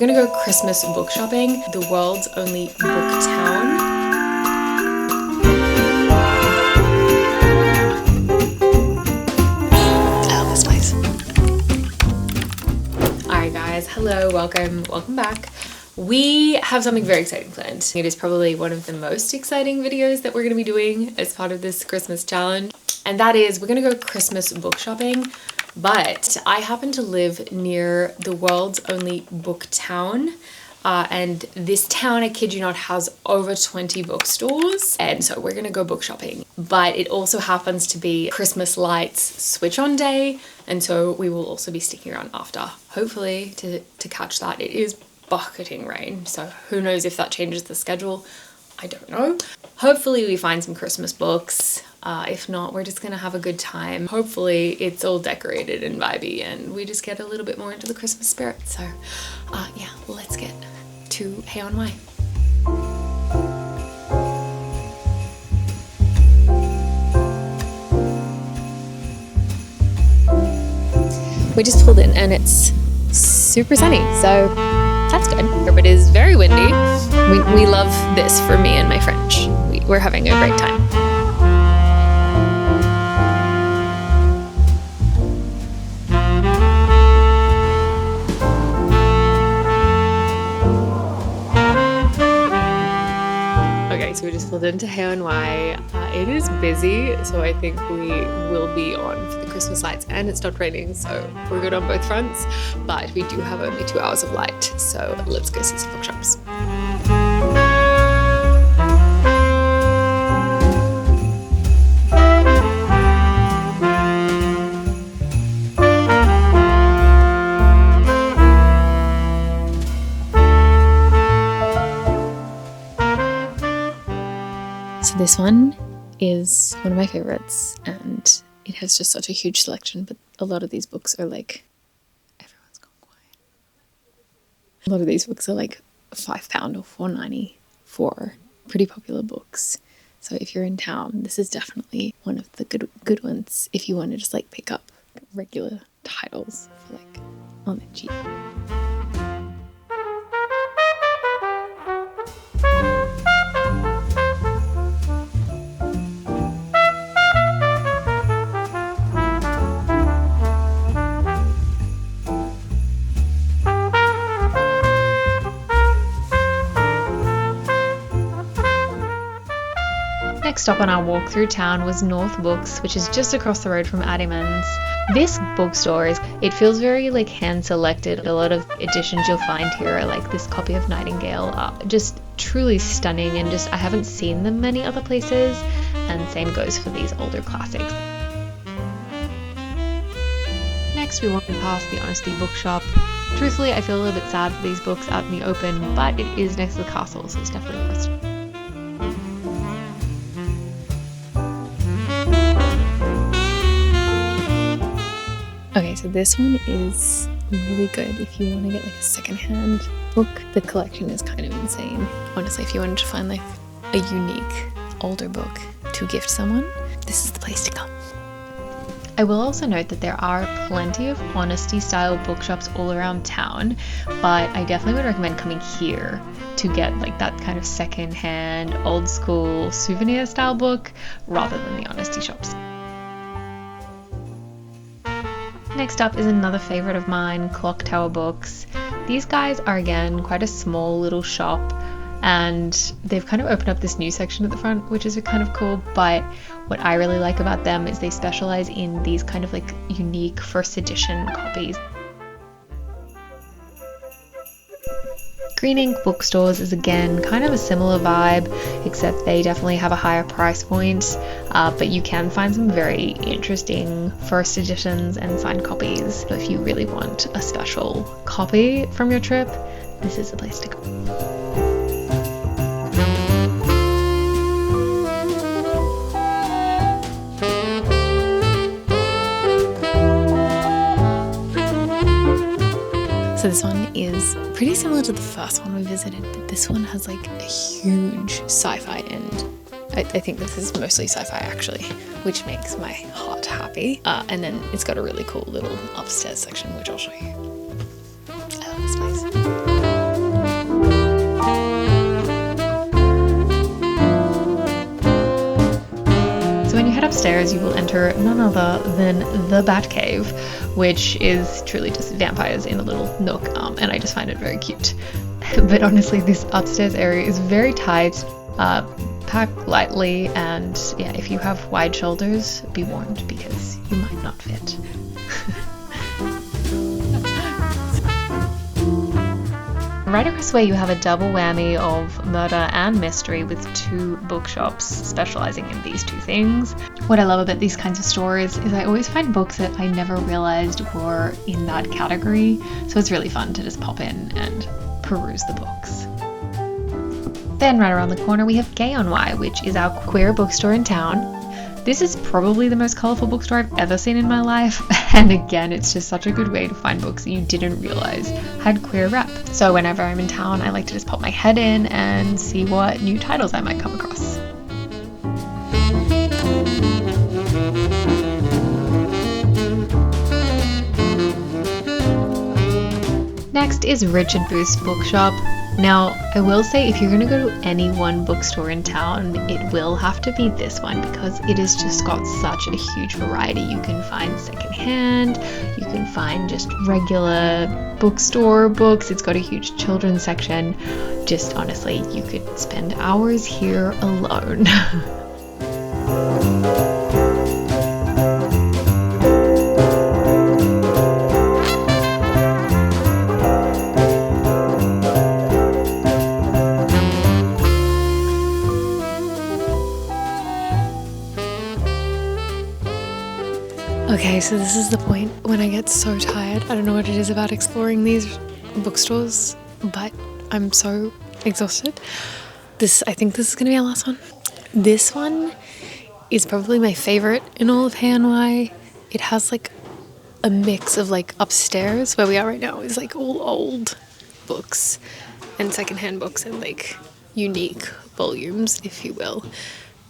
We're gonna go Christmas book shopping, the world's only book town. I love this place. Alright guys, hello, welcome back. We have something very exciting planned. It is probably one of the most exciting videos that we're going to be doing as part of this Christmas challenge. And that is, we're going to go Christmas book shopping. But I happen to live near the world's only book town. And this town, I kid you not, has over 20 bookstores. And so we're going to go book shopping. But it also happens to be Christmas lights switch on day. And so we will also be sticking around after, hopefully, to catch that. It is bucketing rain, so who knows if that changes the schedule. I don't know. Hopefully we find some Christmas books. If not, we're just gonna have a good time. Hopefully it's all decorated and vibey and we just get a little bit more into the Christmas spirit. So yeah, let's get to Hay-on-Wye. We just pulled in and it's super sunny, so that's good. It is very windy. We love this for me and my French. We're having a great time. Okay, so we just pulled into Hay-on-Wye. It is busy, so I think we will be on for the Christmas lights, and it stopped raining, so we're good on both fronts, but we do have only 2 hours of light, so let's go see some bookshops. So this one is one of my favorites and it has just such a huge selection, but a lot of these books are like, everyone's gone quiet. A lot of these books are like £5 or £4.90 for pretty popular books. So if you're in town, this is definitely one of the good ones if you want to just like pick up regular titles for like on the cheap. Next stop on our walk through town was North Books, which is just across the road from Addyman's. This bookstore it feels very like hand selected. A lot of editions you'll find here are like this copy of Nightingale are just truly stunning, and just I haven't seen them many other places, and same goes for these older classics. Next we walked past the Honesty bookshop. Truthfully, I feel a little bit sad for these books out in the open, but it is next to the castle, so it's definitely worth it. Okay, so this one is really good if you want to get like a secondhand book. The collection is kind of insane. Honestly, if you wanted to find like a unique older book to gift someone, this is the place to come. I will also note that there are plenty of Honesty style bookshops all around town, but I definitely would recommend coming here to get like that kind of secondhand, old school souvenir style book rather than the Honesty shops. Next up is another favorite of mine, Clock Tower Books. These guys are again quite a small little shop, and they've kind of opened up this new section at the front, which is kind of cool, but what I really like about them is they specialize in these kind of like unique first edition copies. Green Ink Bookstores is again kind of a similar vibe, except they definitely have a higher price point, but you can find some very interesting first editions and signed copies. So if you really want a special copy from your trip, this is the place to go. So this one is pretty similar to the first one we visited, but this one has like a huge sci-fi end. I think this is mostly sci-fi actually, which makes my heart happy. And then it's got a really cool little upstairs section, which I'll show you. I love this place. upstairs, you will enter none other than the Batcave, which is truly just vampires in a little nook, and I just find it very cute. But honestly, this upstairs area is very tight, pack lightly, and yeah, if you have wide shoulders, be warned because you might not fit. Right across the way you have a double whammy of murder and mystery with 2 bookshops specializing in these 2 things. What I love about these kinds of stores is I always find books that I never realized were in that category, so it's really fun to just pop in and peruse the books. Then right around the corner we have Hay-on-Wye, which is our queer bookstore in town. This is probably the most colourful bookstore I've ever seen in my life, and again, it's just such a good way to find books that you didn't realise had queer rep. So whenever I'm in town, I like to just pop my head in and see what new titles I might come across. Next is Richard Booth's bookshop. Now, I will say if you're going to go to any one bookstore in town, it will have to be this one because it has just got such a huge variety. You can find secondhand, you can find just regular bookstore books, it's got a huge children's section. Just honestly, you could spend hours here alone. Okay, so this is the point when I get so tired. I don't know what it is about exploring these bookstores, but I'm so exhausted. I think this is going to be our last one. This one is probably my favorite in all of Hay-on-Wye. It has like a mix of like upstairs, where we are right now, is like all old books and secondhand books and like unique volumes, if you will.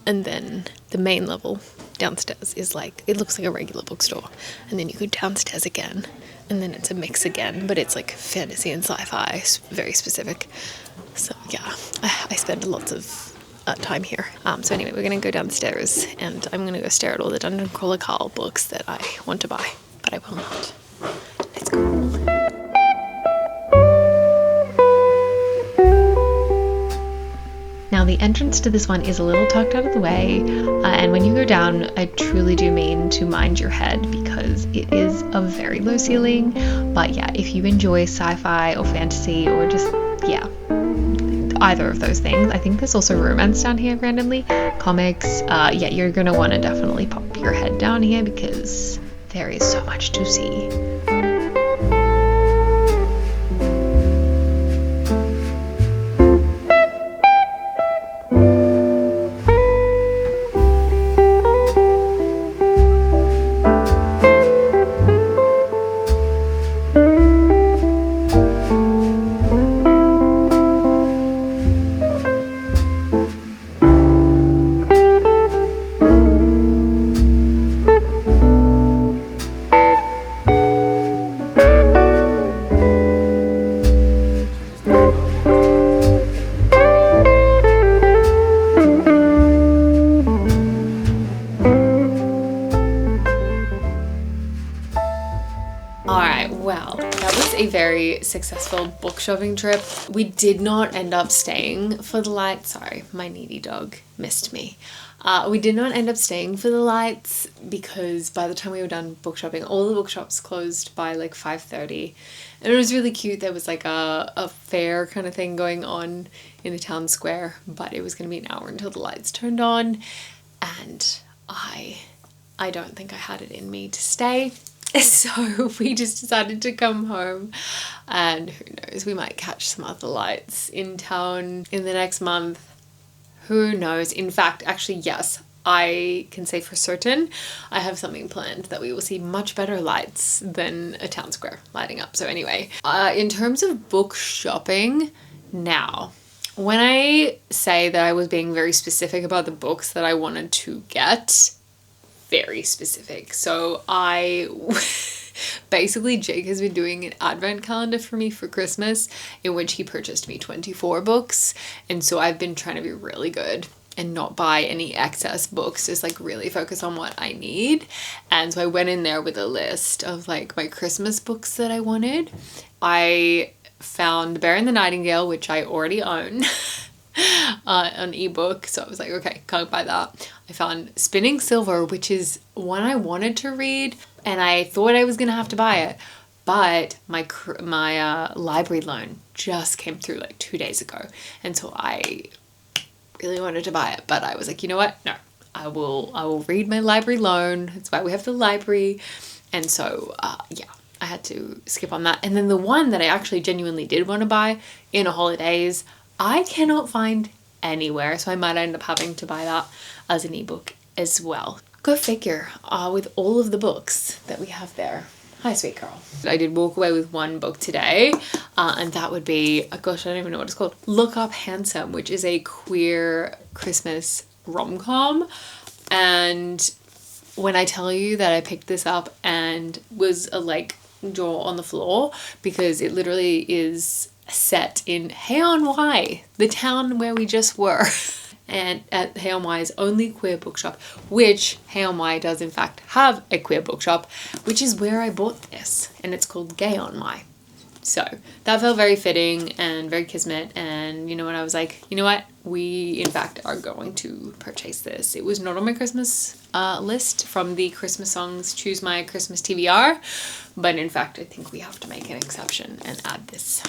And then the main level downstairs is like, it looks like a regular bookstore. And then you go downstairs again, and then it's a mix again, but it's like fantasy and sci-fi, very specific. So yeah, I spend lots of time here. So anyway, we're going to go downstairs, and I'm going to go stare at all the Dungeon Crawler Carl books that I want to buy, but I will not. Let's go. Now the entrance to this one is a little tucked out of the way, and when you go down, I truly do mean to mind your head because it is a very low ceiling. But yeah, if you enjoy sci-fi or fantasy or just, yeah, either of those things, I think there's also romance down here randomly, comics, yeah, you're gonna want to definitely pop your head down here because there is so much to see. A very successful book shopping trip. We did not end up staying for the lights. Sorry, my needy dog missed me. We did not end up staying for the lights because by the time we were done book shopping, all the bookshops closed by like 5:30, and it was really cute. There was like a fair kind of thing going on in the town square, but it was going to be an hour until the lights turned on, and I don't think I had it in me to stay. So we just decided to come home, and who knows, we might catch some other lights in town in the next month. Who knows? In fact, actually, yes, I can say for certain I have something planned that we will see much better lights than a town square lighting up. So anyway, in terms of book shopping now, when I say that I was being very specific about the books that I wanted to get, very specific. So basically Jake has been doing an advent calendar for me for Christmas in which he purchased me 24 books, and so I've been trying to be really good and not buy any excess books, just like really focus on what I need. And so I went in there with a list of like my Christmas books that I wanted. I found Bear and the Nightingale, which I already own on ebook, so I was like, okay, can't buy that. I found Spinning Silver, which is one I wanted to read and I thought I was gonna have to buy it, but my library loan just came through like 2 days ago, and so I really wanted to buy it, but I was like, you know what, no, I will read my library loan. That's why we have the library. And so yeah, I had to skip on that. And then the one that I actually genuinely did want to buy, Inner Holidays, I cannot find anywhere, so I might end up having to buy that as an ebook as well. Go figure, with all of the books that we have there. Hi, sweet girl. I did walk away with one book today, and that would be, gosh, I don't even know what it's called. Look Up Handsome, which is a queer Christmas rom-com. And when I tell you that I picked this up and was like jaw on the floor, because it literally is set in Hay-on-Wye, the town where we just were. And at Hay-on-Wye's only queer bookshop, which Hay-on-Wye does in fact have a queer bookshop, which is where I bought this, and it's called Gay-on-Wye. So that felt very fitting and very kismet, and you know what, I was like, you know what, we in fact are going to purchase this. It was not on my Christmas list from the Christmas songs Choose My Christmas TBR, but in fact I think we have to make an exception and add this.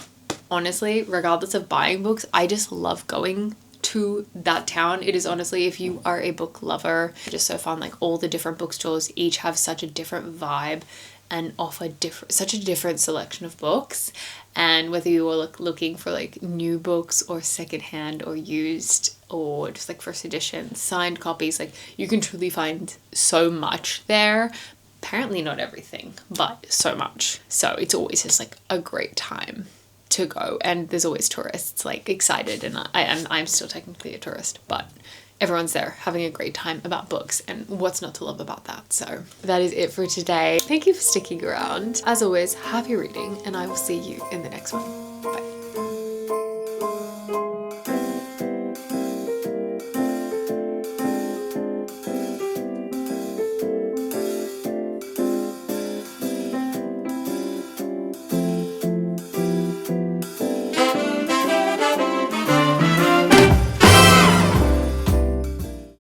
Honestly, regardless of buying books, I just love going to that town. It is honestly, if you are a book lover, just so fun. Like all the different bookstores each have such a different vibe and offer such a different selection of books. And whether you are looking for like new books or secondhand or used or just like first edition signed copies, like you can truly find so much there. Apparently not everything, but so much. So it's always just like a great time to go, and there's always tourists like excited, and I'm still technically a tourist, but everyone's there having a great time about books, and what's not to love about that. So that is it for today. Thank you for sticking around. As always, happy reading, and I will see you in the next one.